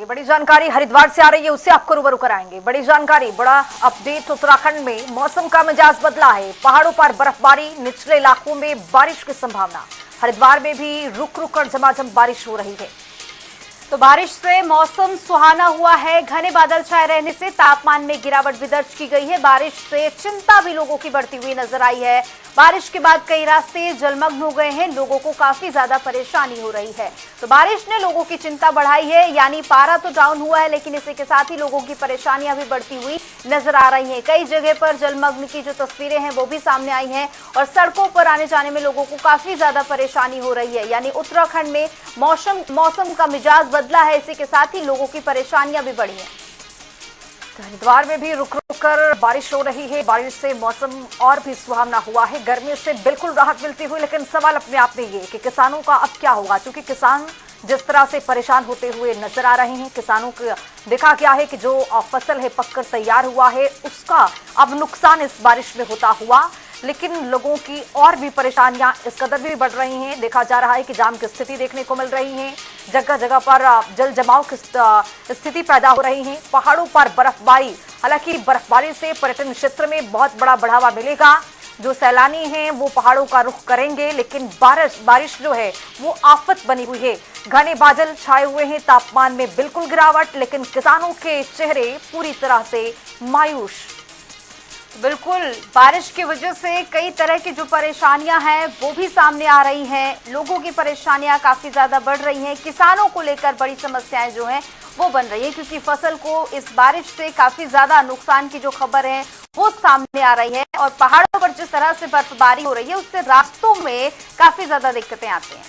बड़ी जानकारी हरिद्वार से आ रही है, उससे आपको रूबरू कराएंगे। बड़ी जानकारी, बड़ा अपडेट। उत्तराखंड में मौसम का मिजाज बदला है। पहाड़ों पर बर्फबारी, निचले इलाकों में बारिश की संभावना। हरिद्वार में भी रुक रुक कर झमाझम बारिश हो रही है। तो बारिश से मौसम सुहाना हुआ है। घने बादल छाए रहने से तापमान में गिरावट भी दर्ज की गई है। बारिश से चिंता भी लोगों की बढ़ती हुई नजर आई है। बारिश के बाद कई रास्ते जलमग्न हो गए हैं। लोगों को काफी ज्यादा परेशानी हो रही है। तो बारिश ने लोगों की चिंता बढ़ाई है। यानी पारा तो डाउन हुआ है, लेकिन इसी के साथ ही लोगों की परेशानियां भी बढ़ती हुई नजर आ रही हैं। कई जगह पर जलमग्न की जो तस्वीरें हैं वो भी सामने आई हैं और सड़कों पर आने जाने में लोगों को काफी ज्यादा परेशानी हो रही है। यानी उत्तराखंड में मौसम का मिजाज बदला है, इसी के साथ ही लोगों की परेशानियां भी बढ़ी हैं। हरिद्वार में भी रुक रुक कर बारिश हो रही है। बारिश से मौसम और भी सुहावना हुआ है। गर्मी से बिल्कुल राहत मिलती हुई, लेकिन सवाल अपने आप में ये कि किसानों का अब क्या होगा, क्योंकि किसान जिस तरह से परेशान होते हुए नजर आ रहे हैं। किसानों को देखा गया है कि जो फसल है पककर तैयार हुआ है, उसका अब नुकसान इस बारिश में होता हुआ, लेकिन लोगों की और भी परेशानियां इस कदर भी बढ़ रही हैं। देखा जा रहा है कि जाम की स्थिति देखने को मिल रही है। जगह जगह पर जल जमाव की स्थिति पैदा हो रही है। पहाड़ों पर बर्फबारी, हालांकि बर्फबारी से पर्यटन क्षेत्र में बहुत बड़ा बढ़ावा मिलेगा। जो सैलानी हैं वो पहाड़ों का रुख करेंगे, लेकिन बारिश जो है वो आफत बनी हुई है। घने बादल छाए हुए हैं, तापमान में बिल्कुल गिरावट, लेकिन किसानों के चेहरे पूरी तरह से मायूस। बिल्कुल, बारिश की वजह से कई तरह की जो परेशानियां हैं वो भी सामने आ रही हैं। लोगों की परेशानियां काफी ज्यादा बढ़ रही हैं। किसानों को लेकर बड़ी समस्याएं जो हैं वो बन रही है, क्योंकि फसल को इस बारिश से काफी ज्यादा नुकसान की जो खबर है वो सामने आ रही है। और पहाड़ों पर जिस तरह से बर्फबारी हो रही है उससे रास्तों में काफी ज्यादा दिक्कतें आती हैं।